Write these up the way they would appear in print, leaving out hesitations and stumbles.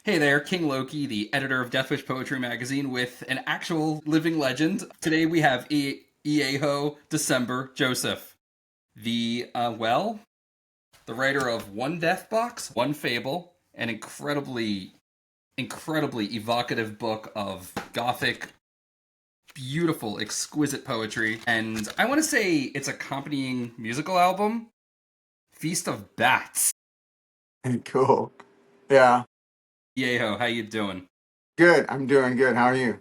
Hey there, King Loki, the editor of Deathwish Poetry Magazine, with an actual living legend. Today we have Eyajo December Joseph, the writer of One Death Box, One Fable, an incredibly evocative book of gothic, beautiful, exquisite poetry, and I want to say its accompanying musical album, Feast of Bats. Cool. Yeah. Eyajo, how you doing? Good. I'm doing good. How are you?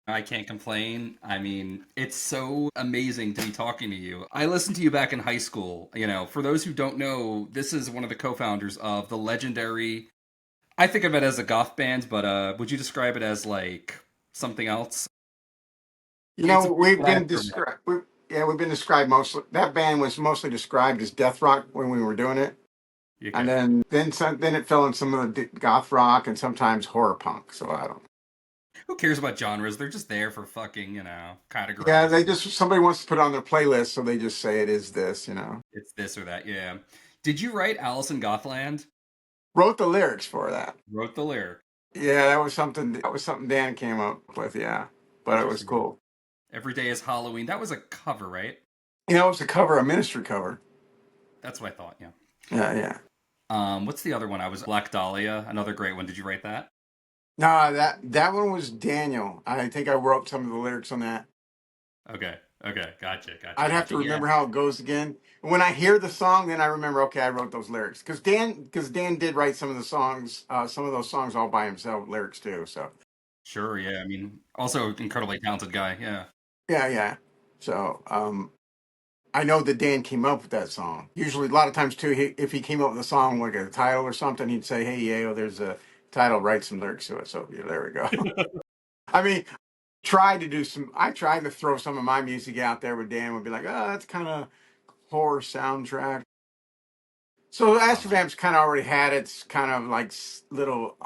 I can't complain. I mean, it's so amazing to be talking to you. I listened to you back in high school. For those who don't know, this is one of the co-founders of the legendary. I think of it as a goth band, but would you describe it as like something else? It's a We've been black room. described. We've been described mostly. That band was mostly described as death rock when we were doing it, and Okay. then it fell in some of the goth rock and sometimes horror punk. So I don't. Who cares about genres? They're just there for fucking, Yeah, categorizing. they just somebody wants to put it on their playlist, so they just say it is this. It's this or that. Yeah. Did you write Alice in Gothland? Wrote the lyrics for that. Wrote the lyric. Yeah, that was something. That was something Dan came up with. Yeah, but it was Interesting. cool. Every Day is Halloween. That was a cover, right? It was a cover, a Ministry cover. That's what I thought. Yeah. Yeah, yeah. What's the other one? I was Black Dahlia, another great one. Did you write that? No, that one was Daniel. I think I wrote some of the lyrics on that. Okay, okay, I'd have gotcha. to Yeah, remember how it goes again. When I hear the song, then I remember. Okay, I wrote those lyrics because Dan did write some of the songs, some of those songs all by himself, lyrics too. So sure. Yeah, I mean, also incredibly talented guy. Yeah, yeah, yeah. So I know that Dan came up with that song. Usually, a lot of times too, if he came up with a song like a title or something, he'd say, "Hey, Yale, there's a title. Write some lyrics to it." So yeah, there we go. I mean, I tried to throw some of my music out there, but Dan would be like, "Oh, that's kind of horror soundtrack." So uh, Amsterdam's kind of already had its kind of like little,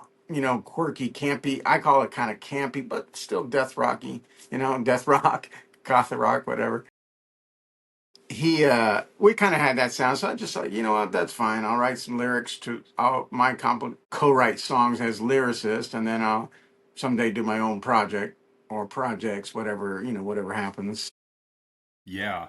quirky, campy. I call it kind of campy, but still death rocky. Death rock, gothic rock, whatever. We kind of had that sound, so I just thought, you know what, that's fine. I'll write some lyrics to. Co-write songs as lyricist, and then I'll someday do my own project or projects, whatever happens. yeah,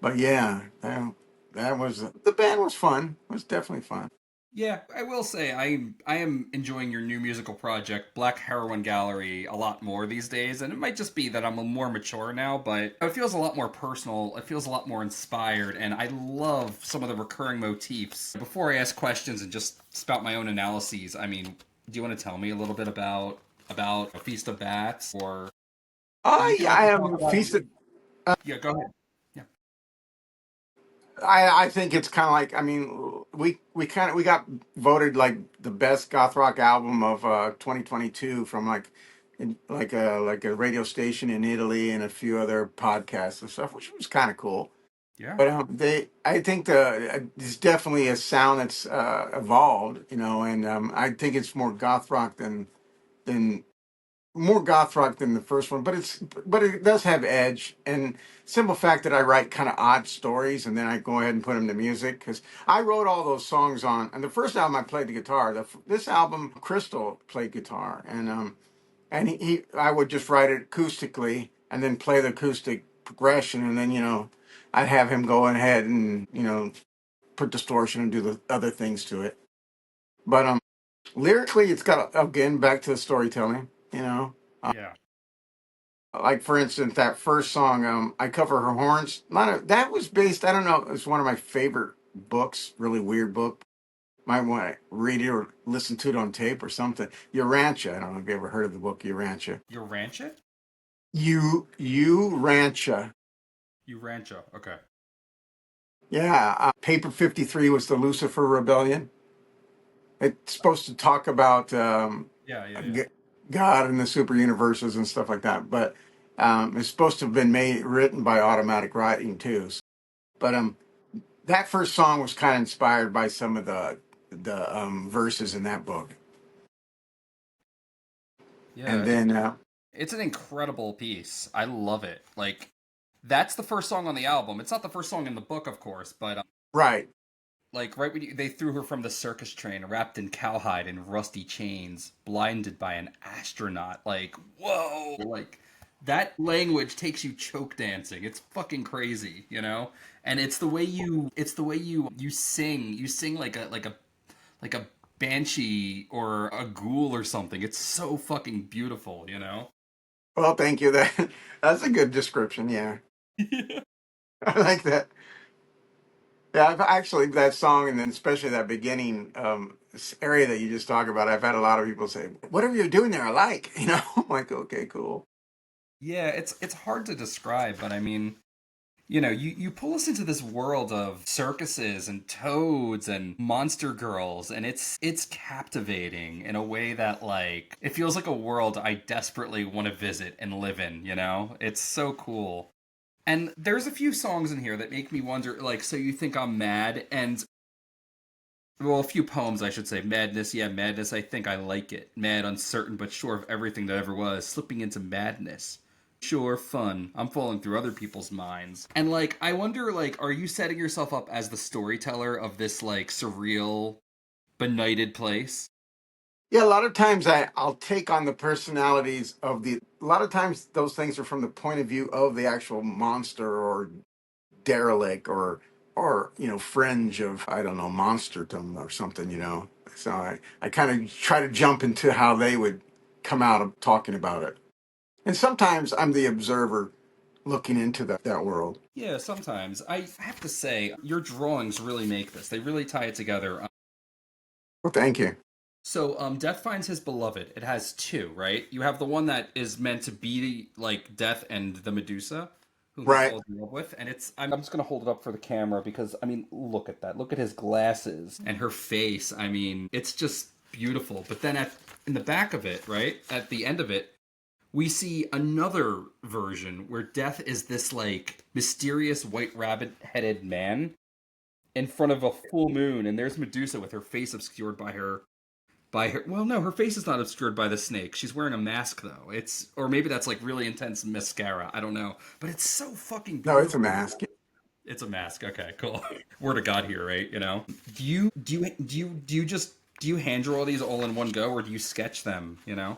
But yeah, that was the band was fun. It was definitely fun. yeah. I will say I am enjoying your new musical project, Black Heroine Gallery, a lot more these days, and it might just be that I'm a more mature now, but it feels a lot more personal. It feels a lot more inspired, and I love some of the recurring motifs. Before I ask questions and just spout my own analyses, I mean, do you want to tell me a little bit about a Feast of Bats, or you can I also talk am about. feasted. Yeah, go ahead. Yeah. I think it's kind of like, I mean, we got voted like the best goth rock album of 2022 from like a radio station in Italy and a few other podcasts and stuff, which was kind of cool. Yeah. But I think there's definitely a sound that's evolved, and I think it's than more goth rock than the first one, but it does have edge and simple fact that I write kind of odd stories and then I go ahead and put them to music because I wrote all those songs on. And the first album I played the guitar. This album Crystal played guitar and I would just write it acoustically and then play the acoustic progression and then I'd have him go ahead and put distortion and do the other things to it. But lyrically, it's got again back to the storytelling. Yeah. Like for instance, that first song, "I Cover Her Horns." That was based. I don't know. It's one of my favorite books. Really weird book. Might want to read it or listen to it on tape or something. Urantia. I don't know if you ever heard of the book Urantia. You ranch it? Rancha. You rancho. Okay. Yeah. Paper 53 was the Lucifer Rebellion. It's supposed to talk about Yeah. God and the super universes and stuff like that, but it's supposed to have been written by automatic writing too. But that first song was kind of inspired by some of the verses in that book. Yeah, And then it's an incredible piece. I love it. Like, that's the first song on the album. It's not the first song in the book, of course, but right, Like right when they threw her from the circus train, wrapped in cowhide and rusty chains, blinded by an astronaut. Like, whoa! Like that language takes you choke dancing. It's fucking crazy, you know? And it's the way you sing. You sing like a banshee or a ghoul or something. It's so fucking beautiful, you know? Well, thank you. That's a good description. Yeah, I like that. Yeah, I've actually that song, and then especially that beginning area that you just talked about. I've had a lot of people say, "Whatever you're doing there, I like." I'm like, okay, cool. Yeah, it's hard to describe, but I mean, you pull us into this world of circuses and toads and monster girls, and it's captivating in a way that like it feels like a world I desperately want to visit and live in, you know? It's so cool. And there's a few songs in here that make me wonder, like, so you think I'm mad? And well, a few poems, I should say. Madness, yeah, madness, I think I like it. Mad, uncertain, but sure of everything that ever was. Slipping into madness. Sure, fun. I'm falling through other people's minds. And, like, I wonder, like, are you setting yourself up as the storyteller of this, like, surreal, benighted place? Yeah, a lot of times I'll take on the personalities of the. A lot of times those things are from the point of view of the actual monster or derelict or fringe of I don't know monsterdom or something. So I kind of try to jump into how they would come out of talking about it. And sometimes I'm the observer looking into that world. Yeah, sometimes. I have to say, your drawings really make this. They really tie it together. Well, thank you. So, Death finds his beloved. It has two, right? You have the one that is meant to be like Death and the Medusa, whom he Right. falls in love with. And I'm just gonna hold it up for the camera because I mean, look at that. Look at his glasses and her face. I mean, it's just beautiful. But then in the back of it, right at the end of it, we see another version where Death is this like mysterious white rabbit-headed man in front of a full moon, and there's Medusa with her face obscured by her. Well, no, her face is not obscured by the snake. She's wearing a mask though. It's or maybe that's like really intense mascara. I don't know, but it's so fucking No, it's a beautiful. mask. It's a mask. Okay, cool. Word of God here, right? You know. Do you hand draw these all in one go, or do you sketch them? You know.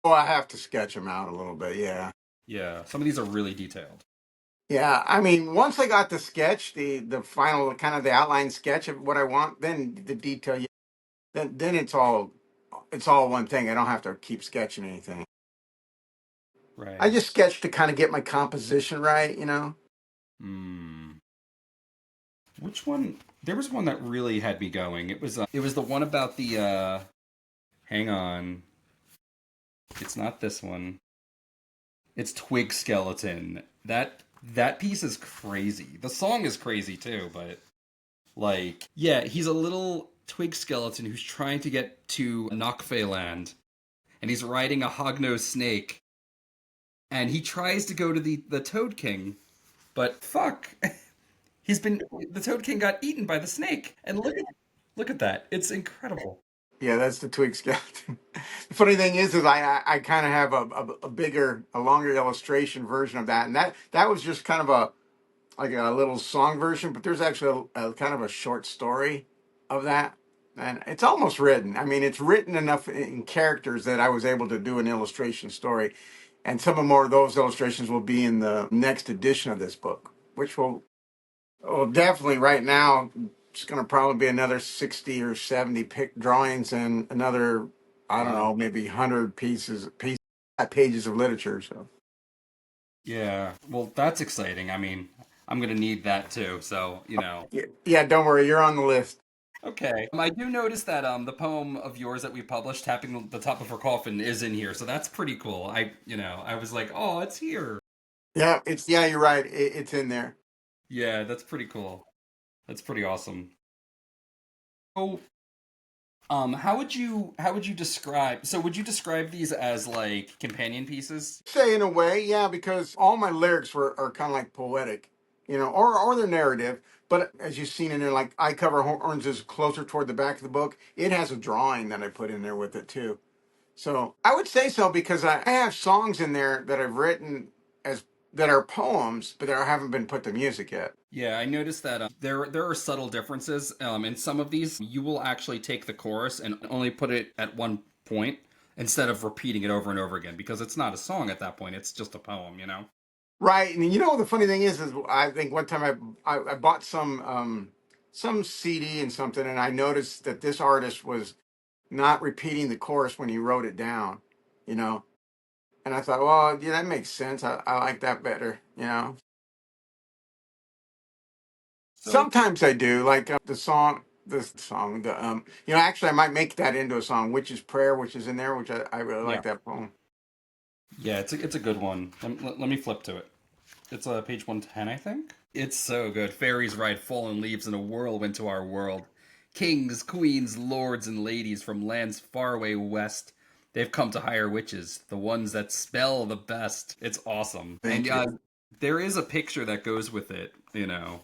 Oh, I have to sketch them out a little bit. Yeah. Yeah, some of these are really detailed. Yeah, I mean, once I got the sketch, the final kind of the outline sketch of what I want, then the detail, yeah, then it's all one thing. I don't have to keep sketching anything. I Right. just sketch to kind of get my composition right. Hmm. Which one? There was one that really had me going. It was the one about the hang on. It's not this one. It's Twig Skeleton. That piece is crazy. The song is crazy too, but like yeah, he's a little twig skeleton who's trying to get to Nokfe land and he's riding a hognose snake and he tries to go to the Toad King, but fuck. He's been the Toad King got eaten by the snake. And look at that. It's incredible. Yeah, that's the twig skeleton. The funny thing is I kind of have a longer illustration version of that, and that was just kind of like a little song version, but there's actually a kind of a short story of that. And it's almost written. I mean, it's written enough in characters that I was able to do an illustration story. And some of more of those illustrations will be in the next edition of this book, which will definitely right now, it's going to probably be another 60 or 70 pick drawings and another, I don't Wow. know, maybe 100 pages of literature. So. Yeah. Well, that's exciting. I mean, I'm gonna need that too. So, Yeah, yeah, don't worry, you're on the list. Okay. I do notice that the poem of yours that we published, tapping the top of her coffin, is in here, so that's pretty cool. I was like, oh, it's here. Yeah, you're right. It's in there. Yeah, that's pretty cool. That's pretty awesome. So, how would you describe? So, would you describe these as like companion pieces? Say in a way, yeah, because all my lyrics are kind of like poetic, or they're narrative. But as you've seen in there, like I cover horns is closer toward the back of the book. It has a drawing that I put in there with it too. So I would say so because I have songs in there that I've written as that are poems, but that haven't been put to music yet. Yeah, I noticed that there are subtle differences. In some of these, you will actually take the chorus and only put it at one point instead of repeating it over and over again because it's not a song at that point. It's just a poem, you know? Right, and you know the funny thing is I think one time I bought some CD and something, and I noticed that this artist was not repeating the chorus when he wrote it down, you know. And I thought, well, yeah, that makes sense. I like that better, you know. So Sometimes I do, like you know, actually, I might make that into a song, "Witch's Prayer," which is in there, which I really yeah, like that poem. yeah, it's a good one. Let me flip to it. It's page 110, I think. It's so good. Fairies ride fallen leaves in a whirlwind to our world. Kings, queens, lords, and ladies from lands far away west. They've come to hire witches, the ones that spell the best. It's awesome. And Thank you. there is a picture that goes with it, you know.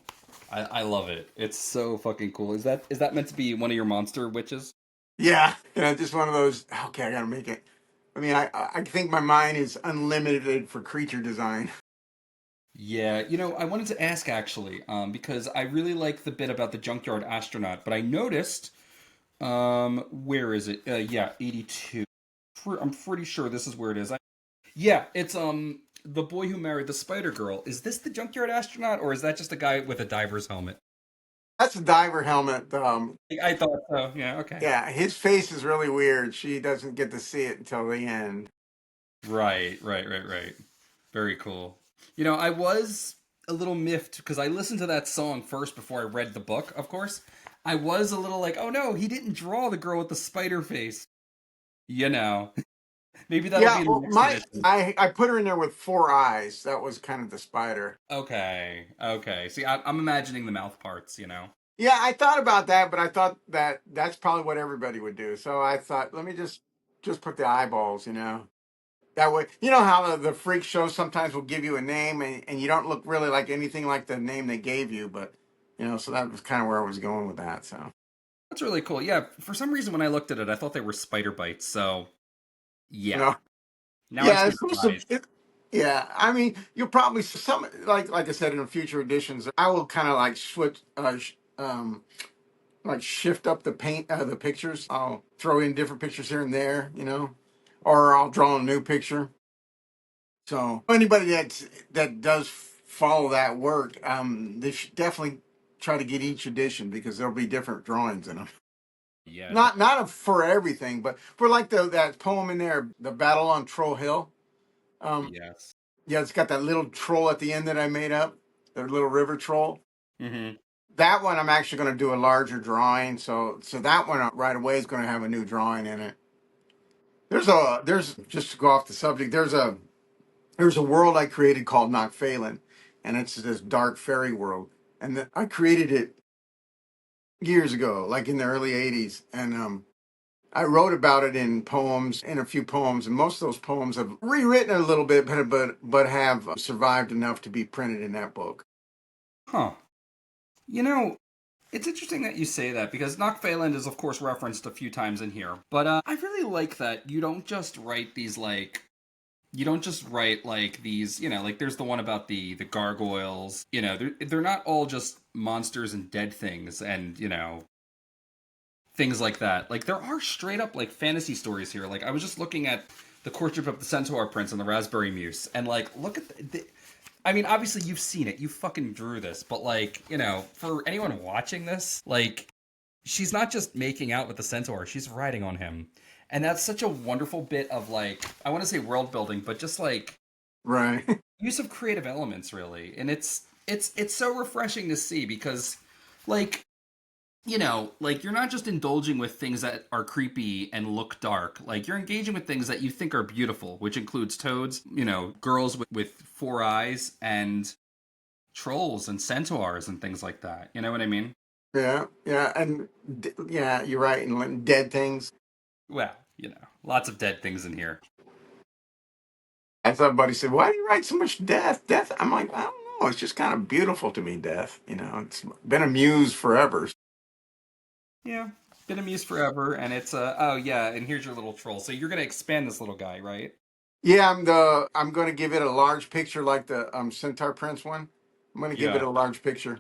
I love it. It's so fucking cool. Is that meant to be one of your monster witches? Yeah, yeah, just one of those. Okay, I gotta make it. I mean, I think my mind is unlimited for creature design. Yeah, I wanted to ask actually, because I really like the bit about the junkyard astronaut, but I noticed, where is it? Yeah, 82. I'm pretty sure this is where it is. Yeah, it's the boy who married the Spider Girl. Is this the junkyard astronaut, or is that just a guy with a diver's helmet? That's a diver helmet. I thought so. Yeah, okay. Yeah, his face is really weird. She doesn't get to see it until the end. Right, right, right, right. Very cool. I was a little miffed because I listened to that song first before I read the book, of course. I was a little like, oh no, he didn't draw the girl with the spider face. You know, maybe that'll Yeah, be in the well, next edition. I put her in there with four eyes. That was kind of the spider. Okay, okay. See, I'm imagining the mouth parts. Yeah, I thought about that, but I thought that that's probably what everybody would do. So I thought, let me just put the eyeballs, you know. That way, you know how the freak show sometimes will give you a name and you don't look really like anything like the name they gave you, but you know, so that was kind of where I was going with that. So, That's really cool. Yeah, for some reason when I looked at it, I thought they were spider bites. So you yeah, know, now I'm yeah, it's supposed to. surprised. Yeah, I mean, you'll probably some like I said in the future editions, I will kind of like switch, like shift up the paint, the pictures. I'll throw in different pictures here and there, you know, or I'll draw a new picture. So anybody that does follow that work, they should definitely try to get each edition because there'll be different drawings in them. Yeah, Not for everything, but for like that poem in there, the Battle on Troll Hill. Um, yes. yeah, it's got that little troll at the end that I made up, the little river troll. Mm-hmm. That one I'm actually going to do a larger drawing, so that one right away is going to have a new drawing in it. There's just to go off the subject. There's a world I created called Knockfalen, and it's this dark fairy world. And I created it years ago, like in the early '80s, and I wrote about it in poems, in a few poems, and most of those poems have rewritten a little bit, but have survived enough to be printed in that book. Huh. You know, It's interesting that you say that because Knockfeyland is, of course, referenced a few times in here. But I really like that you don't just write these like you don't just write like these. Like there's the one about the gargoyles. They're not all just monsters and dead things and things like that. Like there are straight up like fantasy stories here. Like I was just looking at the courtship of the centaur prince and the raspberry muse, and like look at I mean, obviously you've seen it. You fucking drew this, but like, for anyone watching this, like, she's not just making out with the centaur; she's riding on him, and that's such a wonderful bit of like, I want to say world building, but just like Right. use of creative elements, really. And it's so refreshing to see because, like, like you're not just indulging with things that are creepy and look dark. Like you're engaging with things that you think are beautiful, which includes toads, girls with four eyes, and trolls and centaurs and things like that. You know what I mean? Yeah, yeah, and yeah, you're right. And dead things. Well, lots of dead things in here. I thought buddy said, "Why do you write so much death? Death." I'm like, I don't know. It's just kind of beautiful to me. Death. You know, it's been a muse forever. Yeah, been amused forever, and it's oh yeah, and here's your little troll. So you're gonna expand this little guy, right? Yeah, I'm going to give it a large picture like the Centaur Prince one. I'm going to give it Yeah. a large picture.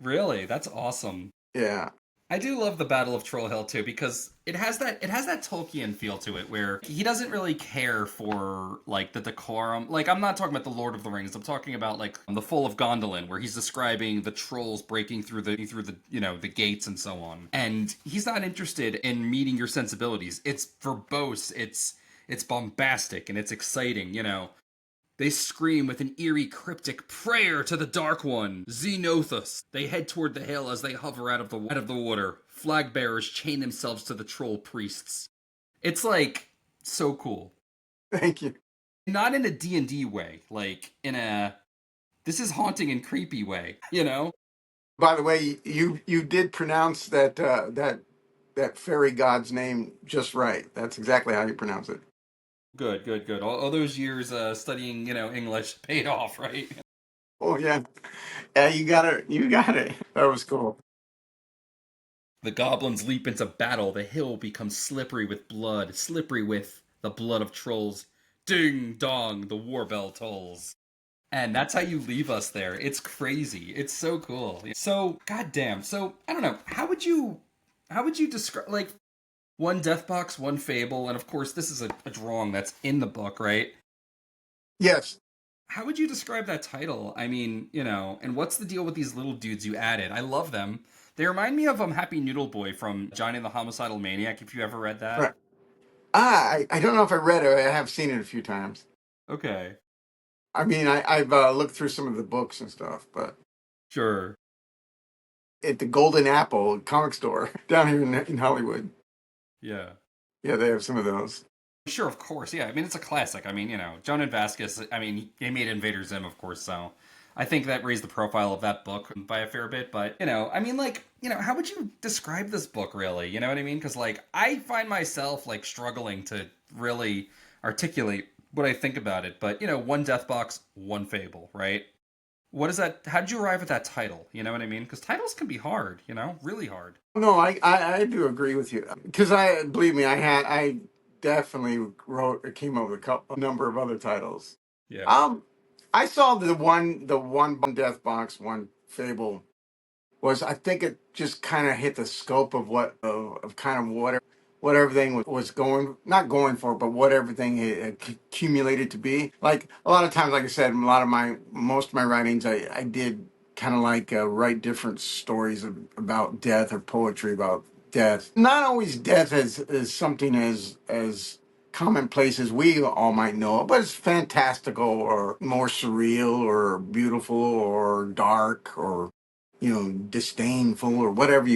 Really? That's awesome. Yeah. I do love the Battle of Troll Hill too because it has that Tolkien feel to it where he doesn't really care for like the decorum. Like I'm not talking about the Lord of the Rings. I'm talking about like the Fall of Gondolin where he's describing the trolls breaking through the the gates and so on. And he's not interested in meeting your sensibilities. It's verbose, it's bombastic and it's exciting. They scream with an eerie, cryptic prayer to the Dark One, Xenothus. They head toward the hill as they hover out of the water. Flag bearers chain themselves to the troll priests. It's like so cool. Thank you. Not in a D&D way, like in a this is haunting and creepy way. By the way, you did pronounce that fairy god's name just right. That's exactly how you pronounce it. Good, good, good. All those years studying, English paid off, right? Oh yeah. Yeah, you got it. You got it. That was cool. The goblins leap into battle. The hill becomes slippery with the blood of trolls. Ding dong, the war bell tolls. And that's how you leave us there. It's crazy. It's so cool. So, goddamn. So, I don't know. How would you describe like one death box, one fable, and of course this is a drawing that's in the book, right? Yes. How would you describe that title? I mean, and what's the deal with these little dudes you added? I love them. They remind me of Happy Noodle Boy from Johnny the Homicidal Maniac, if you ever read that. Right. I don't know if I read it. I have seen it a few times. Okay. I mean, I've looked through some of the books and stuff, but Sure. at the Golden Apple comic store down here in Hollywood, Yeah. yeah, they have some of those. Sure, of course. Yeah, I mean, it's a classic. I mean, Jonan Vasquez, I mean, he made Invader Zim, of course, so I think that raised the profile of that book by a fair bit. But, I mean, like, how would you describe this book, really? You know what I mean? Because, like, I find myself, like, struggling to really articulate what I think about it. But, one Death Box, one Fable, right? What is that? How did you arrive at that title? You know what I mean? Because titles can be hard, really hard. No, I do agree with you because I believe me, I definitely wrote came up with a number of other titles. Yeah. Um, I saw the one Death Box, one Fable was I think it just kind of hit the scope of of kind of what everything was going not going for, but what everything had accumulated to be. Like a lot of times, like I said, a lot of my most of my writings, I did kind of like write different stories about death or poetry about death. Not always death as something as commonplace as we all might know it, but it's fantastical or more surreal or beautiful or dark or disdainful or whatever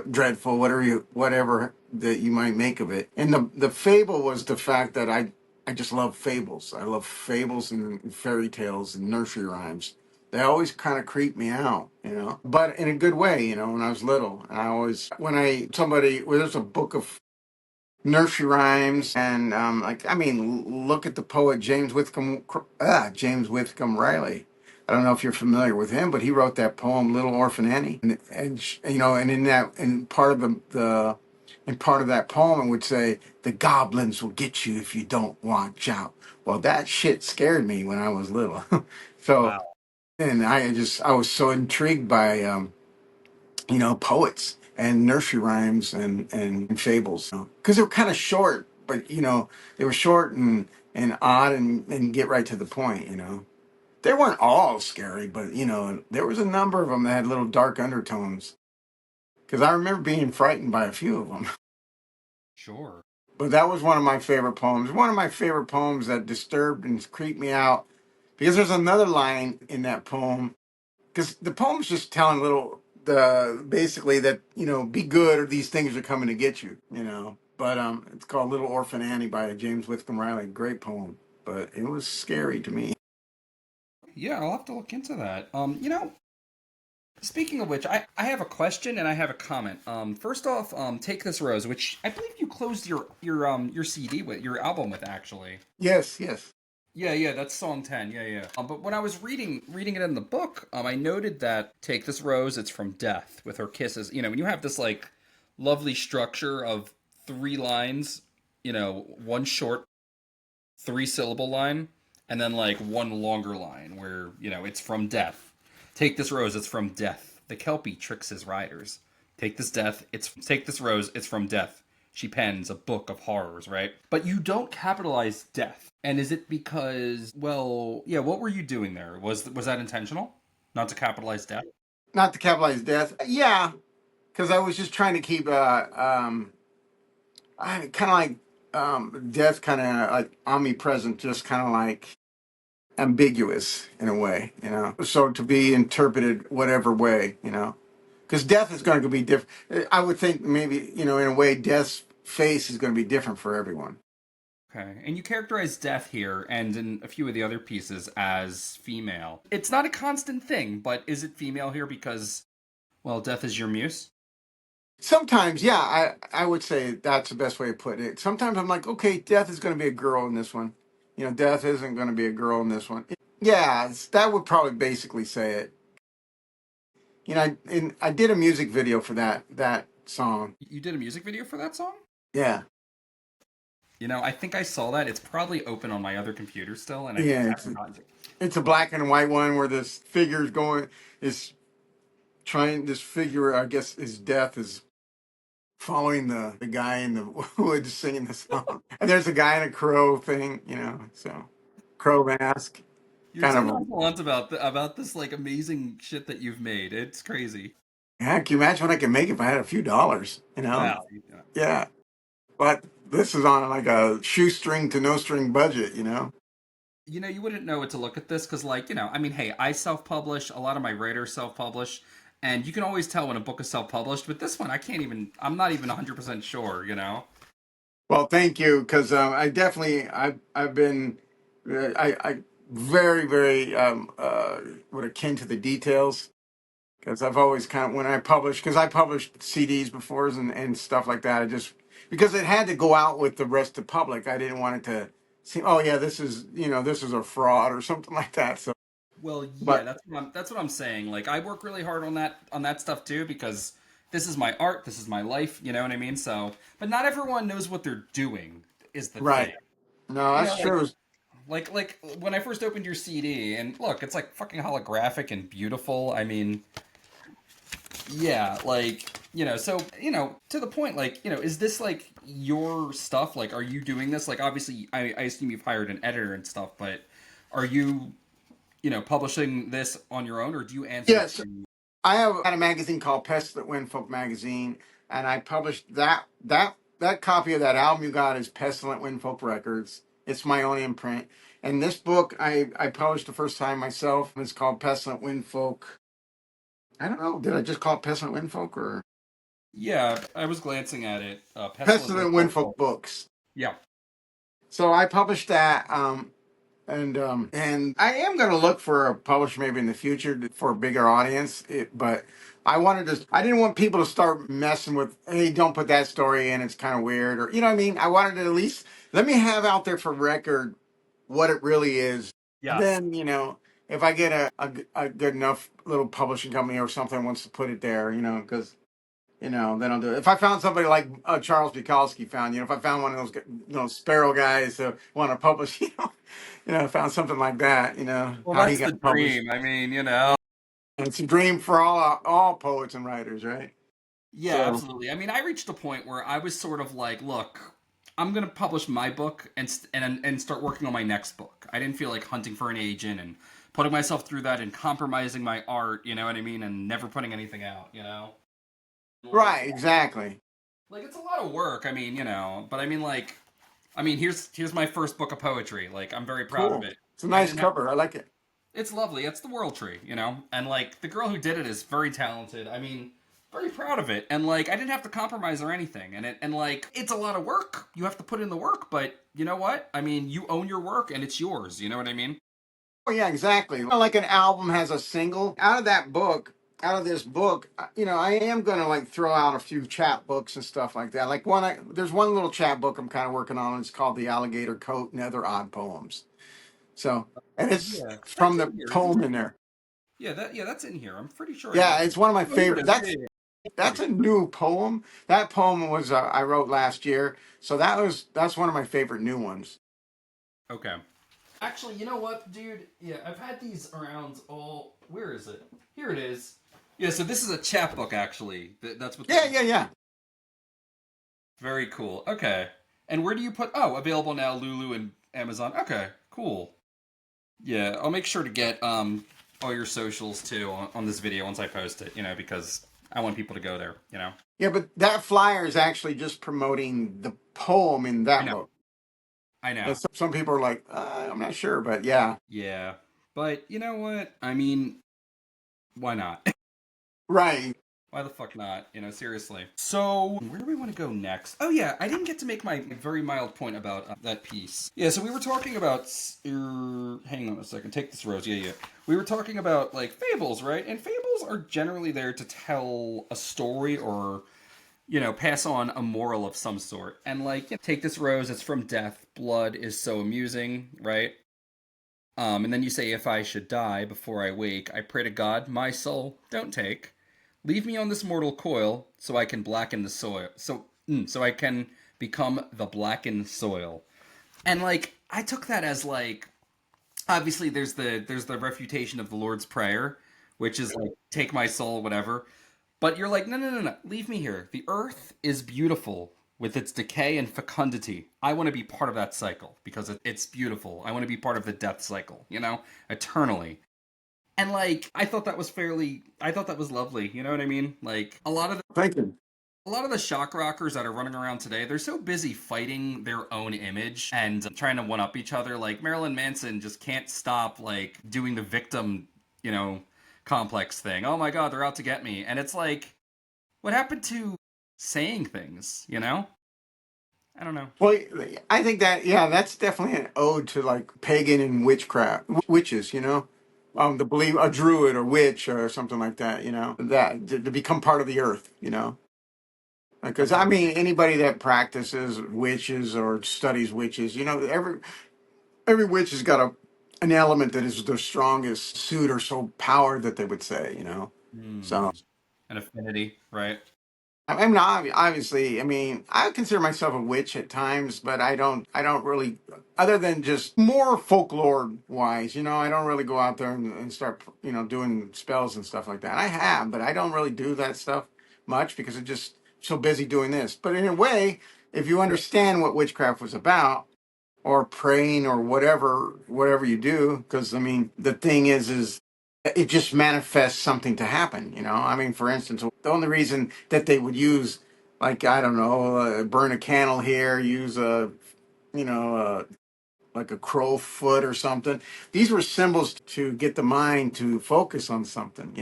dreadful, whatever that you might make of it. And the fable was the fact that I just love fables. I love fables and fairy tales and nursery rhymes. They always kind of creep me out, but in a good way, when I was little. And I always, there's a book of nursery rhymes and like I mean look at the poet James Whitcomb Riley. I don't know if you're familiar with him, but he wrote that poem Little Orphan Annie, and in that and part of the in part of that poem it would say the goblins will get you if you don't watch out. Well, that shit scared me when I was little. So Wow. and I was so intrigued by poets and nursery rhymes and fables. Because they were kind of short, but they were short and odd and get right to the point. They weren't all scary, but there was a number of them that had little dark undertones. Because I remember being frightened by a few of them. Sure. But that was one of my favorite poems. One of my favorite poems that disturbed and creeped me out. Because there's another line in that poem because the poem's just telling little the basically that be good or these things are coming to get you. But it's called Little Orphan Annie by James Whitcomb Riley. Great poem, but it was scary to me. Yeah, I'll have to look into that. Speaking of which, I have a question and I have a comment. First off, Take This Rose, which I believe you closed your CD with your album with actually. Yes, yes. Yeah, yeah, that's song 10. Yeah, yeah. But when I was reading it in the book, I noted that Take This Rose, it's from Death with her kisses. When you have this like lovely structure of three lines, one short 3 syllable line, and then like one longer line where, it's from death. Take this rose, it's from death. The Kelpie tricks his riders. Take this rose, it's from death. She pens a book of horrors, right? But you don't capitalize death. And is it because, well, yeah, what were you doing there? Was that intentional? Not to capitalize death? Not to capitalize death. Yeah, because I was just trying to keep I kind of like death kind of like omnipresent, just kind of like ambiguous in a way, you know. So to be interpreted whatever way, you know, because death is going to be different. I would think maybe, you know, in a way, death's face is going to be different for everyone. Okay. And you characterize death here and in a few of the other pieces as female. It's not a constant thing, but is it female here because, well, death is your muse? Sometimes, yeah, I would say that's the best way to put it. Sometimes I'm like, okay, death is going to be a girl in this one. You know, death isn't going to be a girl in this one. Yeah, that would probably basically say it. You know, I did a music video for that song. You did a music video for that song? Yeah, I think I saw that. It's probably open on my other computer still, and I yeah. haven't gotten to. It's a black and white one where this figure's going is trying. This figure, I guess, his death is following the guy in the woods singing the song. And there's a guy in a crow thing, you know. So crow mask, You're kind so of. nonchalant about this like amazing shit that you've made. It's crazy. Yeah, can you imagine what I could make if I had a few dollars? You know? Wow. Yeah, but this is on like a shoestring to no string budget. You know? You wouldn't know what to look at this because, like, I mean, hey, I self-publish. A lot of my writers self-publish, and you can always tell when a book is self-published. But this one, I can't even. I'm not even 100% sure. Well, thank you, because I definitely I've been I very very what akin to the details because I've always kind of when I publish because I published CDs before and stuff like that. I just because it had to go out with the rest of the public. I didn't want it to seem oh yeah this is you know this is a fraud or something like that. So Well, yeah, but that's what I'm saying. Like, I work really hard on that stuff too because this is my art. This is my life. You know what I mean? So, but not everyone knows what they're doing. Is the thing. right no You that's know, like true. like when I first opened your CD, and look, it's like fucking holographic and beautiful. I mean, yeah, like, so, to the point, like, is this like your stuff? Like, are you doing this? Like, obviously, I assume you've hired an editor and stuff, but are you, publishing this on your own, or do you answer Yes, to. I have had a magazine called Pestilent Windfolk Magazine, and I published that copy of that album you got is Pestilent Windfolk Records. It's my own imprint. And this book I published the first time myself. It's called Pestilent Windfolk. I don't know. Did I just call it Pestilent Windfolk or Yeah, I was glancing at it. Pestilent Pestilent Windfolk Windfolk Books. Books? Yeah. So I published that. And I am going to look for a publisher maybe in the future for a bigger audience. But I wanted to. I didn't want people to start messing with. Hey, don't put that story in. It's kind of weird, or you know what I mean. I wanted to at least let me have out there for record what it really is. And Yes. then you know if I get a good enough little publishing company or something wants to put it there, you know, because you know, then I'll do it. If I found somebody like Charles Bukowski found, you know, if I found one of those Sparrow guys who want to publish, found something like that, you know, Well, how he that's the got published. dream. I mean, And it's a dream for all poets and writers, right? Yeah, So absolutely. I mean, I reached a point where I was sort of like, look, I'm gonna publish my book and start working on my next book. I didn't feel like hunting for an agent and putting myself through that and compromising my art. You know what I mean? And never putting anything out. Like, right, exactly. it's a lot of work. I mean, but I mean, like, here's my first book of poetry. Like, I'm very proud of Cool. it. It's a I nice didn't have. cover. I like it. It's lovely. It's the World Tree. And like the girl who did it is very talented. I mean, very proud of it. And like I didn't have to compromise or anything. And like it's a lot of work. You have to put in the work, but you know what? I mean, you own your work and it's yours. You know what I mean? Oh yeah, exactly. Like an album has a single out of that book. Out of this book, you know, I am gonna like throw out a few chapbooks and stuff like that. Like there's one little chapbook I'm kind of working on. It's called "The Alligator Coat and Other Odd Poems." So, and it's Yeah, from that's the in here, isn't poem it? in there. Yeah, that's in here. I'm pretty sure I Yeah, have. it's one of my Oh, here it favorite. is. Yeah, That's yeah, yeah. that's a new poem. That poem was I wrote last year, so that's one of my favorite new ones. Okay. Actually, you know what, dude? Yeah, I've had these around all. Where is it? Here it is. Yeah, so this is a chapbook, actually. That's what this Yeah, is. yeah, yeah. Very cool. Okay. And where do you put? Oh, available now, Lulu and Amazon. Okay, cool. Yeah, I'll make sure to get all your socials too on this video once I post it. Because I want people to go there. Yeah, but that flyer is actually just promoting the poem in I that know. book. I And know. some people are like, I'm not sure, but yeah. Yeah, but you know what? I mean, why not? Right. Why the fuck not? Seriously. So, where do we want to go next? Oh, yeah, I didn't get to make my very mild point about that piece. Yeah, so we were talking about. Hang on a second. Take this, Rose. Yeah, yeah. We were talking about, like, fables, right? And fables are generally there to tell a story or, pass on a moral of some sort. And, like, take this, Rose. It's from Death. Blood is so amusing, right? And then you say, if I should die before I wake, I pray to God, my soul don't take. Leave me on this mortal coil, so I can blacken the soil. So I can become the blackened soil. And like, I took that as like, obviously there's the refutation of the Lord's Prayer, which is like, take my soul, whatever. But you're like, no, no, no, no, leave me here. The earth is beautiful with its decay and fecundity. I want to be part of that cycle because it's beautiful. I want to be part of the death cycle, eternally. And like, I thought that was lovely. You know what I mean? Like, Thank you. a lot of the shock rockers that are running around today, they're so busy fighting their own image and trying to one up each other. Like Marilyn Manson just can't stop like doing the victim, you know, complex thing. Oh my god, they're out to get me. And it's like, what happened to saying things, I don't know. Well, I think that, yeah, that's definitely an ode to like pagan and witchcraft, witches, the believe a druid or witch or something like that, that to become part of the earth, because I mean, anybody that practices witches or studies witches, every witch has got an element that is their strongest suit or so power that they would say, Hmm. So An affinity, right? I mean, obviously, I mean, I consider myself a witch at times, but I don't really, other than just more folklore wise, I don't really go out there and start, doing spells and stuff like that. I have, but I don't really do that stuff much because I'm just so busy doing this. But in a way, if you understand what witchcraft was about, or praying or whatever you do, because I mean, the thing is it just manifests something to happen, I mean, for instance, the only reason that they would use, like, I don't know, burn a candle here, use a, like a crow foot or something, these were symbols to get the mind to focus on something,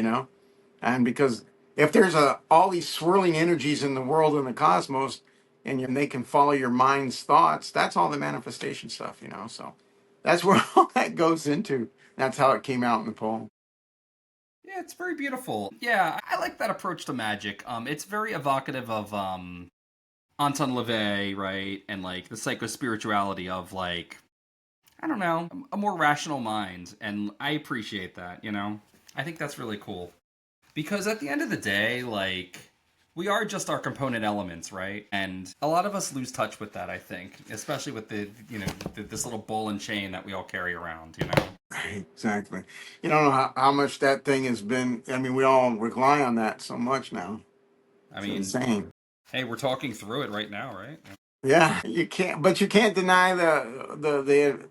and because if there's all these swirling energies in the world and the cosmos, and they can follow your mind's thoughts, that's all the manifestation stuff, So that's where all that goes into. That's how it came out in the poem. Yeah, it's very beautiful. Yeah, I like that approach to magic. It's very evocative of Anton LaVey, right? And like the psychospirituality of like, I don't know, a more rational mind. And I appreciate that. I think that's really cool. Because at the end of the day, like, we are just our component elements, right? And a lot of us lose touch with that, I think, especially with this little ball and chain that we all carry around. Right, exactly. You don't know how much that thing has been. I mean, we all rely on that so much now. I It's mean, insane. hey, we're talking through it right now, right? Yeah, but you can't deny the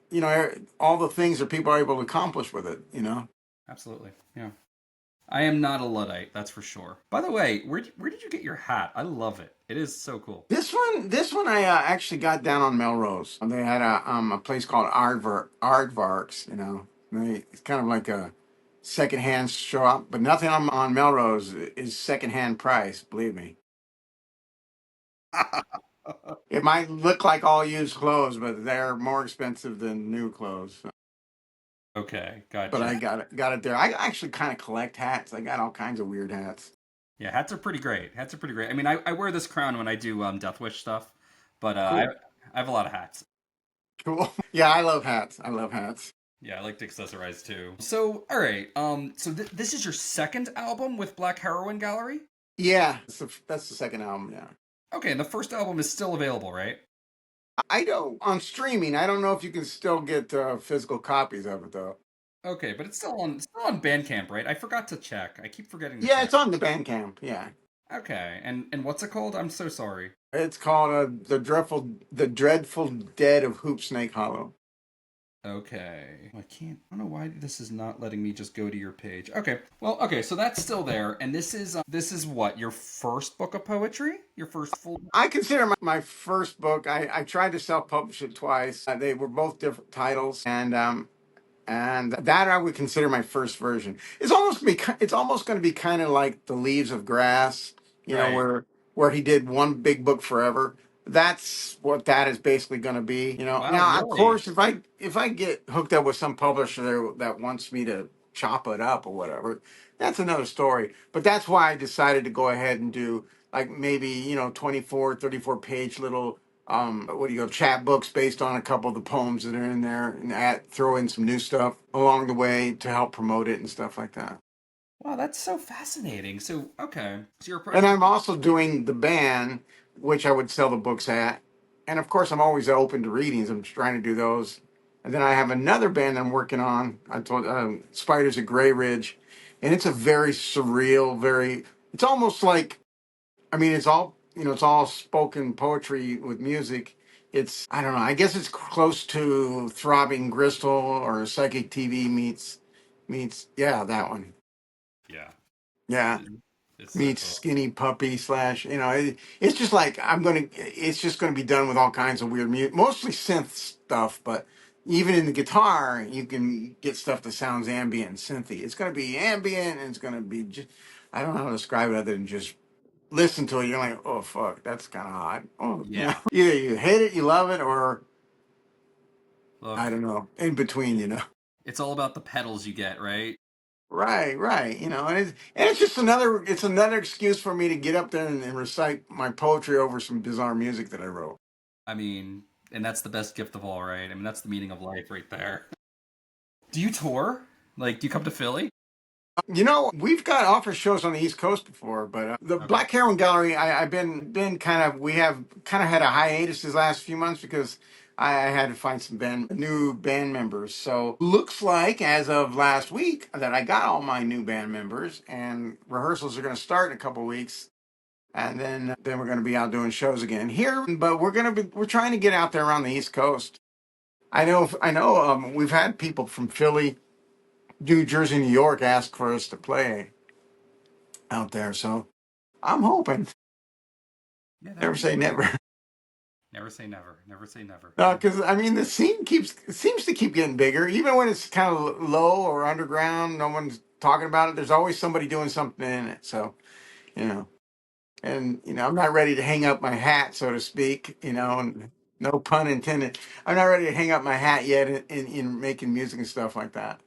all the things that people are able to accomplish with it. Absolutely. Yeah. I am not a Luddite, that's for sure. By the way, where did you get your hat? I love it. It is so cool. This one, I actually got down on Melrose. They had a place called Aardvarks. It's kind of like a secondhand shop, but nothing on Melrose is secondhand price. Believe me, it might look like all used clothes, but they're more expensive than new clothes. Okay, But gotcha. I got it there. I actually kind of collect hats. I got all kinds of weird hats. Yeah, hats are pretty great. Hats are pretty great. I mean, I wear this crown when I do Death Wish stuff, but Cool, I have a lot of hats. cool. Yeah, I love hats. I love hats. Yeah, I like to accessorize too. So, all right. So this is your second album with Black Heroin Gallery. Yeah, that's the second album. Yeah. Okay, and the first album is still available, right? I don't on streaming. I don't know if you can still get physical copies of it though. Okay, but it's still on Bandcamp, right? I forgot to check. I keep forgetting to Yeah, check. it's on the Bandcamp. Yeah, Okay, and what's it called? I'm so sorry. it's called the dreadful dead of Hoop Snake Hollow. Okay. I can't. I don't know why this is not letting me just go to your page. Okay. Well, okay, so that's still there, and this is what your first book of poetry, your first full. I consider my first book. I tried to self publish it twice. They were both different titles, and that I would consider my first version. It's almost going to be kind of like the Leaves of Grass, Right. where he did one big book forever. That's what that is basically going to be. Wow, Now of really? course if I get hooked up with some publisher that wants me to chop it up or whatever, that's another story. But that's why I decided to go ahead and do like maybe 24, 34 page little what do you go chat books based on a couple of the poems that are in there, and throw in some new stuff along the way to help promote it and stuff like that. Wow, that's so fascinating. So, okay. So And I'm also doing the band, which I would sell the books at, and of course I'm always open to readings. I'm trying to do those, and then I have another band I'm working on. I told Spiders at Gray Ridge, and it's a very surreal, very. It's almost like, I mean, it's all spoken poetry with music. I don't know. I guess it's close to Throbbing Gristle or Psychic TV yeah, that one. yeah. Yeah, It's so meets cool. Skinny Puppy slash. It's just like It's just gonna be done with all kinds of weird music, mostly synth stuff, but. Even in the guitar, you can get stuff that sounds ambient and synthy. It's going to be ambient, and it's going to be just, I don't know how to describe it other than just listen to it, you're like, oh fuck, that's kind of hot. Oh, Yeah. either you hate it, you love it, or I Look, don't know, in between. it's all about the pedals you get, right? Right, right. And it's just another excuse for me to get up there and recite my poetry over some bizarre music that I wrote. I mean, and that's the best gift of all, right? I mean, that's the meaning of life right there. Do you tour? Like, do you come to Philly? We've got office shows on the East Coast before, but the Okay. Black Heroin Gallery, I've been kind of we have kind of had a hiatus these last few months because I had to find some new band members. So looks like as of last week that I got all my new band members, and rehearsals are going to start in a couple weeks, and then we're going to be out doing shows again here. But we're trying to get out there around the East Coast. I know. We've had people from Philly, New Jersey, New York ask for us to play out there. So I'm hoping. Yeah, that Never would be say great. never. Never say never. Never say never. No, because I mean the scene seems to keep getting bigger, even when it's kind of low or underground. No one's talking about it. There's always somebody doing something in it. So you know, and I'm not ready to hang up my hat, so to speak. And no pun intended. I'm not ready to hang up my hat yet in making music and stuff like that.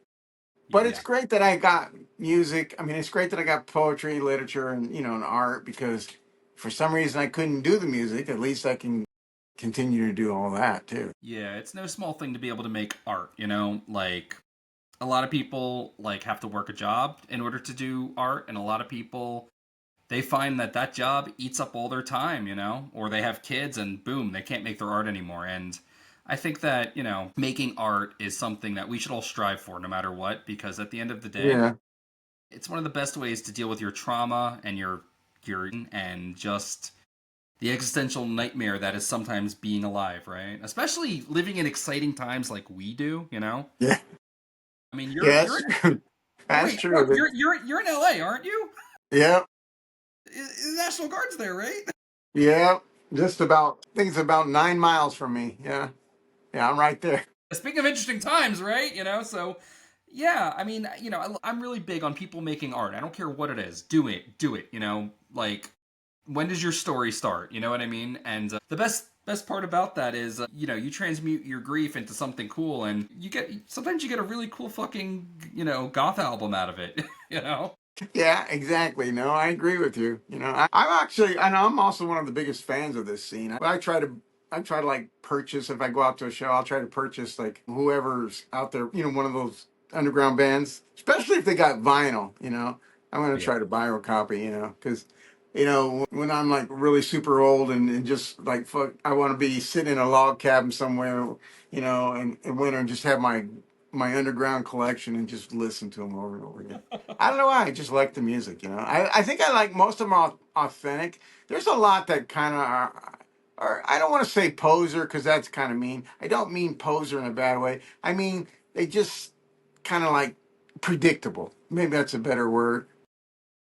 But it's Yeah. great that I got music. I mean, it's great that I got poetry, literature, and art because for some reason I couldn't do the music. At least I can continue to do all that too. Yeah, it's no small thing to be able to make art, you know? Like, a lot of people, like, have to work a job in order to do art, and a lot of people, they find that that job eats up all their time, you know? Or they have kids, and boom, they can't make their art anymore. And I think that, making art is something that we should all strive for no matter what, because at the end of the day, Yeah, it's one of the best ways to deal with your trauma and your and just the existential nightmare that is sometimes being alive, right? Especially living in exciting times like we do, you know? yeah, I mean, yeah. you're That's true. oh That's wait, no, true. you're in LA, aren't you? Yeah, The National Guard's there, right? yeah. Just about. I think it's about 9 miles from me. Yeah, yeah. I'm right there. Speaking of interesting times, right? So yeah, I mean, I'm really big on people making art. I don't care what it is. Do it, like when does your story start? You know what I mean? And the best part about that is you transmute your grief into something cool, and sometimes you get a really cool fucking goth album out of it. you know Yeah, exactly. No, I agree with you. I'm actually, and I'm also one of the biggest fans of this scene. I try to like purchase if I go out to a show. I'll try to purchase like whoever's out there. One of those underground bands, especially if they got vinyl. I'm going to Yeah. try to buy a copy. Because When I'm like really super old and just like fuck, I want to be sitting in a log cabin somewhere, in winter and just have my underground collection and just listen to them over and over again. I don't know why. I just like the music. I think I like most of them are authentic. There's a lot that kind of are, I don't want to say poser because that's kind of mean. I don't mean poser in a bad way. I mean, they just kind of like predictable. Maybe that's a better word.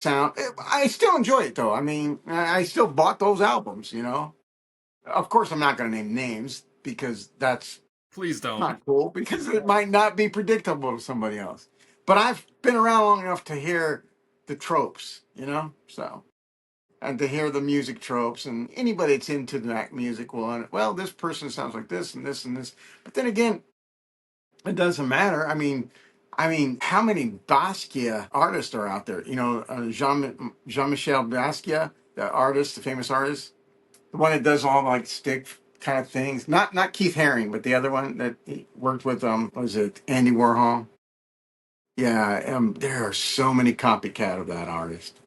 Sound. I still enjoy it though. I mean, I still bought those albums. Of course, I'm not going to name names because that's Please don't. not cool because it might not be predictable to somebody else. But I've been around long enough to hear the tropes. So and to hear the music tropes, and anybody that's into that music will, well, this person sounds like this and this and this. But then again, it doesn't matter. I mean, how many Basquiat artists are out there? Jean Michel Basquiat, the artist, the famous artist, the one that does all like stick kind of things. Not Keith Haring, but the other one that he worked with. Was it Andy Warhol? Yeah. There are so many copycat of that artist.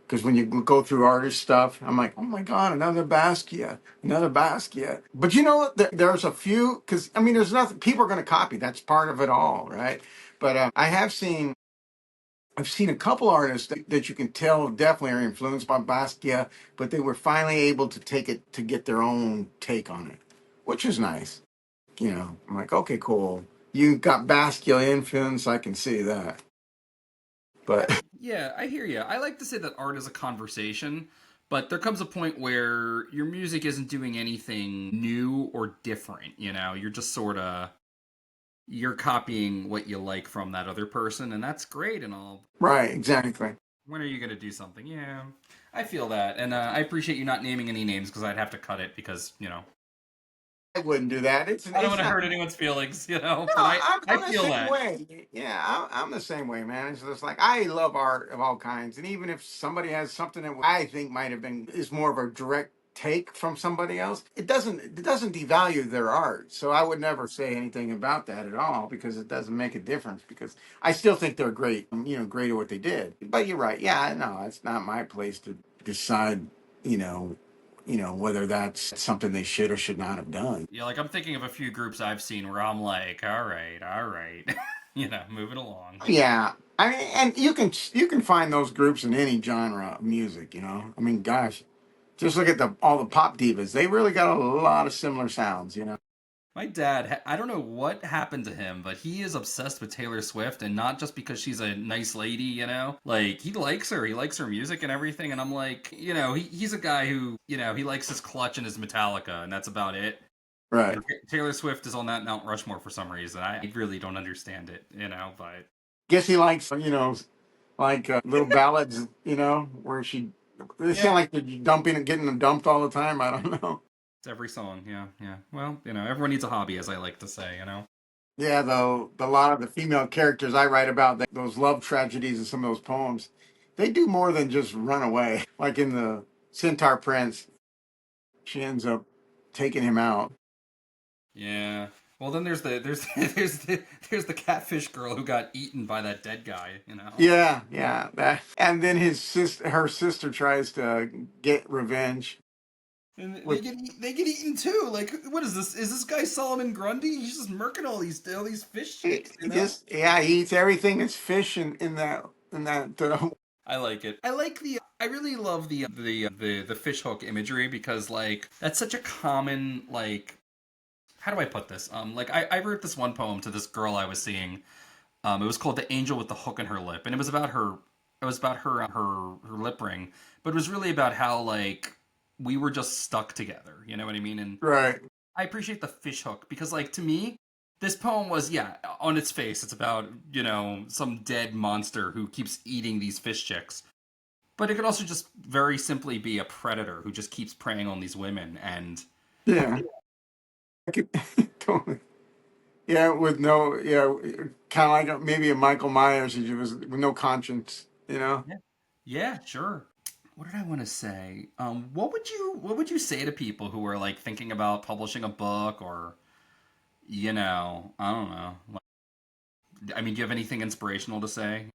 Because when you go through artist stuff, I'm like, oh my God, another Basquiat, another Basquiat. But you know what? There's a few, because I mean, there's nothing, people are going to copy. That's part of it all, right? But I've seen a couple artists that you can tell definitely are influenced by Basquiat, but they were finally able to take it to get their own take on it, which is nice. I'm like, okay, cool. You got Basquiat influence, I can see that. But Yeah, I hear you. I like to say that art is a conversation, but there comes a point where your music isn't doing anything new or different. You're just sort of you're copying what you like from that other person, and that's great and all. right, exactly. When are you gonna do something? Yeah, I feel that, and I appreciate you not naming any names because I'd have to cut it because I wouldn't do that. It's I don't it's want to not. hurt anyone's feelings. No, But I I'm I I'm the feel same that. way. Yeah, I'm the same way, man. It's just like I love art of all kinds, and even if somebody has something that I think might have been is more of a direct take from somebody else, it doesn't devalue their art. So I would never say anything about that at all because it doesn't make a difference. Because I still think they're great, great at what they did. But you're right. Yeah, no, it's not my place to decide. You know, whether that's something they should or should not have done. Yeah, like I'm thinking of a few groups I've seen where I'm like, all right, moving along. Yeah, I mean, and you can find those groups in any genre of music. I mean, gosh, just look at all the pop divas. They really got a lot of similar sounds. My dad, I don't know what happened to him, but he is obsessed with Taylor Swift, and not just because she's a nice lady. Like, he likes her, he likes her music and everything, and I'm like, he's a guy who, he likes his Clutch and his Metallica, and that's about it. Right. And Taylor Swift is on that Mount Rushmore for some reason. I really don't understand it, but Guess he likes like little ballads, where they yeah, sound like they're dumping and getting dumped all the time. I don't know. it's every song. Yeah, yeah. Well, everyone needs a hobby, as I like to say. Yeah, though, a lot of the female characters I write about, those love tragedies in some of those poems, they do more than just run away. Like in the Centaur Prince, she ends up taking him out. Yeah. Well, then there's there's the catfish girl who got eaten by that dead guy. Yeah, yeah. And then her sister tries to get revenge. And With they get eaten too. Like, what is this? Is this guy Solomon Grundy? He's just murking all these fish he, chicks. he just yeah, he eats everything that's fish in that. I like it. I like the. I really love the fish hook imagery because like that's such a common like. How do I put this? Like I wrote this one poem to this girl I was seeing. It was called "The Angel with the Hook in Her Lip," and it was about her. It was about her lip ring, but it was really about how like we were just stuck together. You know what I mean? And Right. I appreciate the fish hook because, like, to me, this poem was, yeah, on its face, it's about, some dead monster who keeps eating these fish chicks. But it could also just very simply be a predator who just keeps preying on these women. And Yeah. I could, totally. Yeah, with no yeah, kind of like maybe a Michael Myers. He was with no conscience. yeah, yeah, sure. What did I want to say? What would you say to people who are like thinking about publishing a book or I don't know. Like, I mean, do you have anything inspirational to say?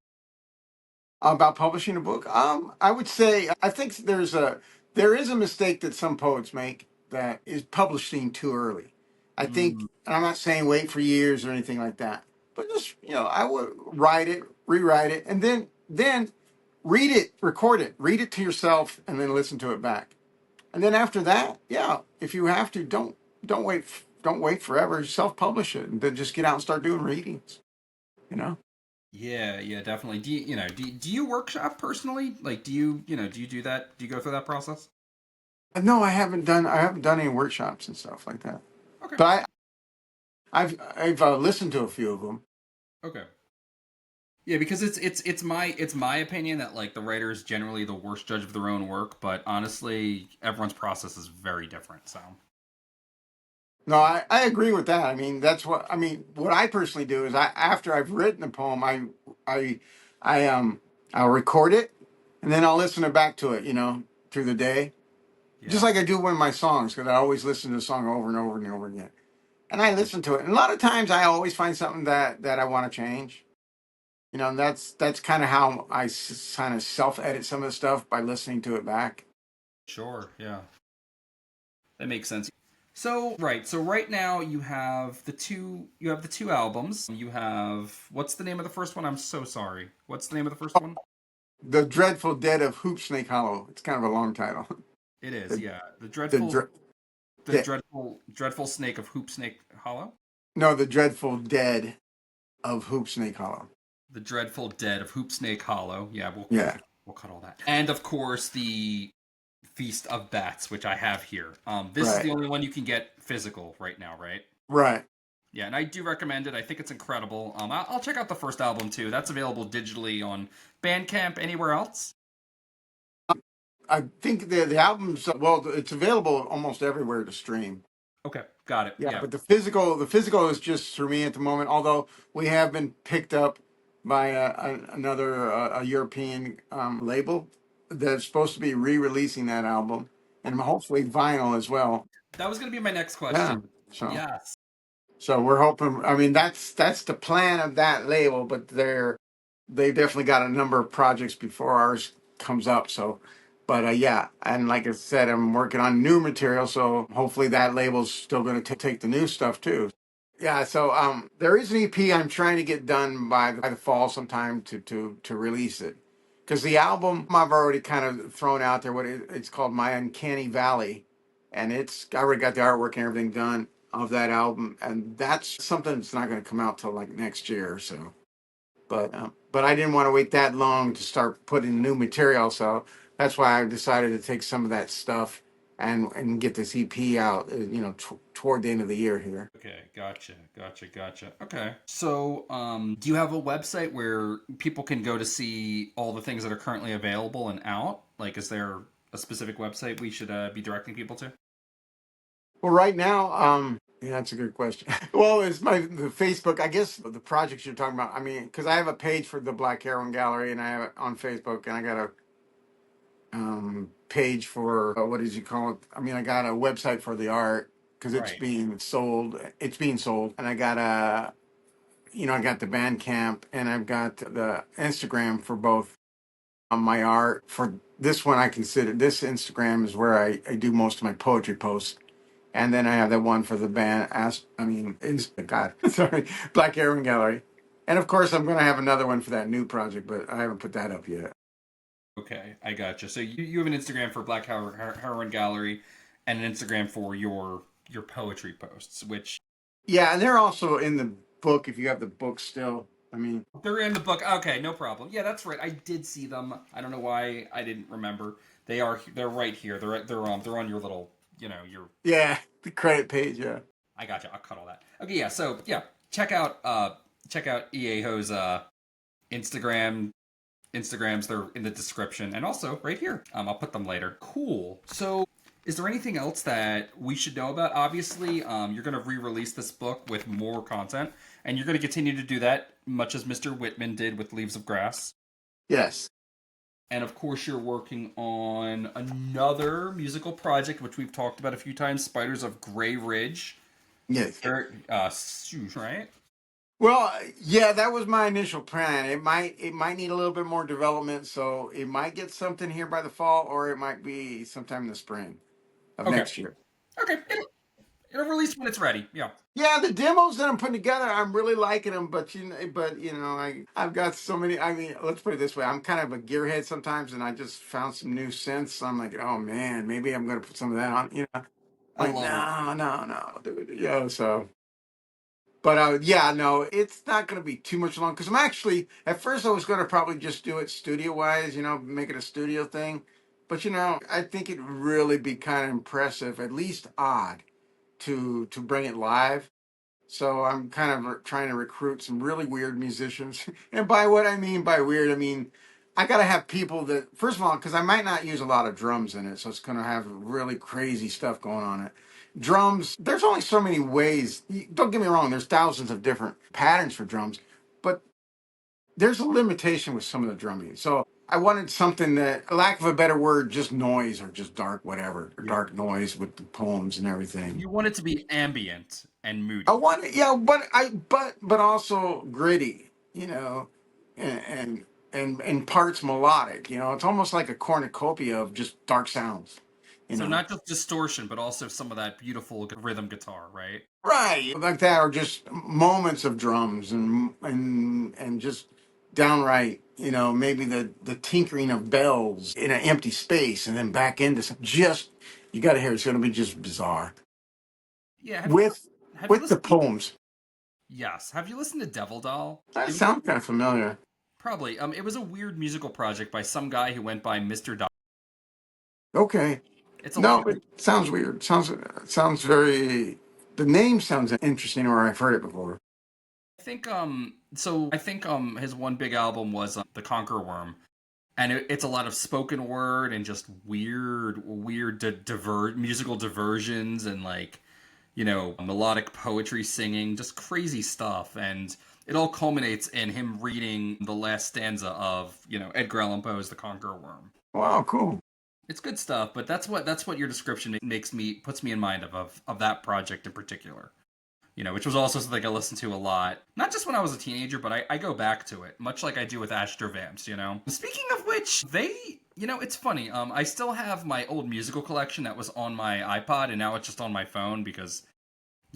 About publishing a book, I would say I think there is a mistake that some poets make that is publishing too early. I think, Mm, and I'm not saying wait for years or anything like that, but just I would write it, rewrite it, and then read it, record it, read it to yourself, and then listen to it back. And then after that, yeah, if you have to, don't wait forever. Self publish it, and then just get out and start doing readings. You know. yeah, yeah, definitely. Do you workshop personally? Like, do you do that? Do you go through that process? No, I haven't done any workshops and stuff like that. Okay, But I've listened to a few of them. okay. Yeah, because it's my opinion that like the writer is generally the worst judge of their own work, but honestly, everyone's process is very different. So, No, I agree with that. I mean, that's what I mean. What I personally do is after I've written a poem, I I I'll record it and then I'll listen back to it, through the day. Just yeah, like I do one of my songs, because I always listen to the song over and over and over again. And I listen to it. And a lot of times I always find something that I want to change. And that's kind of how I kind of self edit some of the stuff by listening to it back. sure, yeah, that makes sense. So right now you have the two albums. You have what's the name of the first one? I'm so sorry. What's the name of the first one? The Dreadful Dead of Hoop Snake Hollow. It's kind of a long title. It is, The yeah. the dr- The dead. dreadful snake of Hoop Snake Hollow. No, the Dreadful Dead of Hoop Snake Hollow. The dreadful dead of Hoop Snake Hollow. Yeah, Yeah, we'll cut all that. And of course the Feast of Bats, which I have here. This is right, the only one you can get physical right now, right? right. Yeah, and I do recommend it. I think it's incredible. I'll check out the first album too. That's available digitally on Bandcamp. Anywhere else? I think the album's well, it's available almost everywhere to stream. Okay, got it. Yeah, Yeah. but the physical is just for me at the moment. Although we have been picked up by another a European label that's supposed to be re-releasing that album, and hopefully vinyl as well. That was going to be my next question. Yeah. So Yes. so we're hoping. I mean, that's the plan of that label, but they definitely got a number of projects before ours comes up. So, but yeah, and like I said, I'm working on new material, so hopefully that label's still going to take the new stuff too. Yeah, so there is an EP I'm trying to get done by the fall sometime to release it, because the album I've already kind of thrown out there. It's called My Uncanny Valley, and I already got the artwork and everything done of that album, and that's something that's not going to come out till like next year or so. But I didn't want to wait that long to start putting new material, so that's why I decided to take some of that stuff and get this EP out, toward the end of the year here. Okay, gotcha. Okay. So, do you have a website where people can go to see all the things that are currently available and out? Like, is there a specific website we should be directing people to? Well, right now, yeah, that's a good question. Well, it's the Facebook. I guess the projects you're talking about. I mean, because I have a page for the Black Heroin Gallery, and I have it on Facebook, and I got a page for what did you call it? I mean, I got a website for the art because it's Right. being sold. It's being sold, and I got the Bandcamp, and I've got the Instagram for both on my art. For this one, I consider this Instagram is where I do most of my poetry posts. And then I have that one for the band. God, sorry, Black Heroin Gallery. And of course, I'm going to have another one for that new project, but I haven't put that up yet. Okay, I gotcha. So you have an Instagram for Heroin Gallery, and an Instagram for your poetry posts, which Yeah, and they're also in the book if you have the book still. I mean, they're in the book. Okay, no problem. Yeah, that's right. I did see them. I don't know why I didn't remember. They're right here. They're on your little your. yeah, the credit page. Yeah. I gotcha. I'll cut all that. Okay, yeah. So yeah, check out Eyajo's Instagram. Instagrams, they're in the description and also right here. I'll put them later. Cool. So, is there anything else that we should know about? Obviously, you're going to re-release this book with more content, and you're going to continue to do that, much as Mr. Whitman did with Leaves of Grass. Yes. And of course, you're working on another musical project, which we've talked about a few times, Spiders of Grey Ridge. Yes. Eric, right? Well, yeah, that was my initial plan. It might need a little bit more development, so it might get something here by the fall, or it might be sometime in the spring of Okay. next year. Okay. It'll release when it's ready. Yeah. Yeah, the demos that I'm putting together, I'm really liking them. But I've got so many. I mean, let's put it this way: I'm kind of a gearhead sometimes, and I just found some new synths. I'm like, oh man, maybe I'm gonna put some of that on. I Like love it. no, no, no, dude. So. But yeah, no, it's not going to be too much long because I'm actually at first I was going to probably just do it studio wise, make it a studio thing. But I think it'd really be kind of impressive, at least odd, to bring it live. So I'm kind of trying to recruit some really weird musicians. And by what I mean by weird, I mean I got to have people that, first of all, because I might not use a lot of drums in it, so it's going to have really crazy stuff going on it. Drums, there's only so many ways. Don't get me wrong, there's thousands of different patterns for drums, but there's a limitation with some of the drumming. So I wanted something that, lack of a better word, just noise or just dark, whatever, or Yeah. dark noise with the poems and everything. You want it to be ambient and I moody. want, yeah, but also gritty, and and parts melodic. It's almost like a cornucopia of just dark sounds. You So know, not just distortion, but also some of that beautiful rhythm guitar, right? right? Like that, or just moments of drums and just downright, maybe the tinkering of bells in an empty space, and then back into some. Just you got to hear. It's going to be just bizarre Yeah. with Have you with the listened? poems. Yes. Have you listened to Devil Doll? That It was sounds kind of familiar. probably. It was a weird musical project by some guy who went by Mr. Doll. Okay. It's a lot. No, it sounds weird. Sounds very. The name sounds interesting, or I've heard it before. I think. So I think. His one big album was The Conqueror Worm, and it's a lot of spoken word and just weird musical diversions and like melodic poetry singing, just crazy stuff. And it all culminates in him reading the last stanza of, Edgar Allan Poe's The Conqueror Worm. Wow, cool. It's good stuff, but that's what your description puts me in mind of that project in particular. Which was also something I listened to a lot, not just when I was a teenager, but I go back to it, much like I do with Astor Vamps. Speaking of which, it's funny. I still have my old musical collection that was on my iPod, and now it's just on my phone because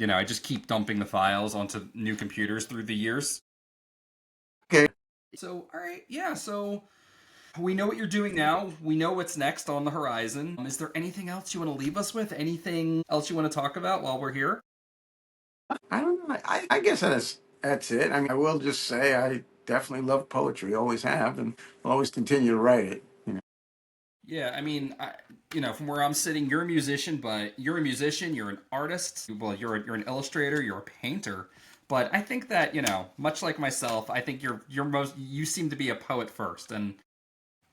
I just keep dumping the files onto new computers through the years. Okay. So, all right, yeah. So we know what you're doing now. We know what's next on the horizon. Is there anything else you want to leave us with? Anything else you want to talk about while we're here? I don't know. I guess that's it. I mean, I will just say I definitely love poetry. Always have, and will always continue to write it. Yeah, I mean, from where I'm sitting, you're a musician, but you're a musician, you're an artist. Well, you're an illustrator, you're a painter. But I think that much like myself, I think you seem to be a poet first, and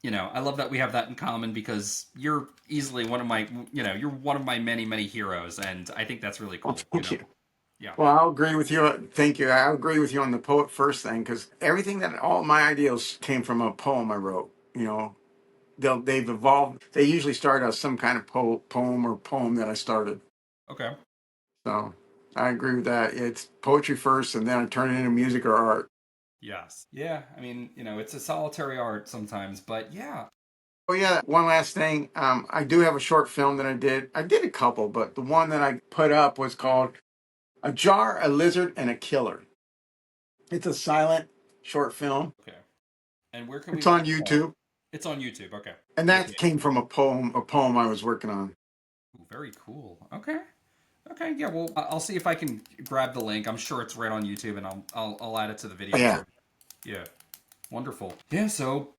I love that we have that in common because you're easily one of my you're one of my many heroes, and I think that's really Well, cool. thank you. Yeah. Well, I'll agree with you. Thank you. I'll agree with you on the poet first thing because everything that all my ideas came from a poem I wrote. They've evolved. They usually start as some kind of poem or poem that I started. Okay. So I agree with that. It's poetry first, and then I turn it into music or art. Yes. Yeah. I mean, it's a solitary art sometimes, but yeah. Oh yeah, one last thing. I do have a short film that I did. I did a couple, but the one that I put up was called "A Jar, a Lizard, and a Killer." It's a silent short film. Okay. And where can we It's watch on that? YouTube, It's on YouTube. Okay. and that came from a poem I was working on. Ooh, very cool. Okay. Okay. Yeah. Well, I'll see if I can grab the link. I'm sure it's right on YouTube, and I'll add it to the Oh, video yeah. too. Yeah. Wonderful. Yeah. So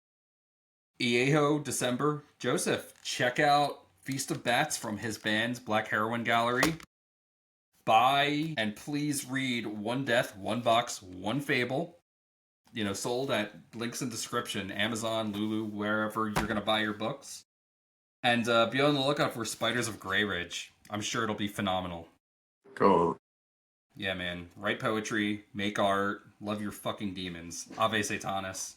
Eyajo December Joseph. Check out Feast of Bats from his band's Black Heroin Gallery. Buy and please read One Death, One Box, One Fable. Sold at links in description, Amazon, Lulu, wherever you're gonna buy your books. And be on the lookout for Spiders of Grey Ridge. I'm sure it'll be phenomenal. Cool. Yeah, man. Write poetry, make art, love your fucking demons. Ave Satanas.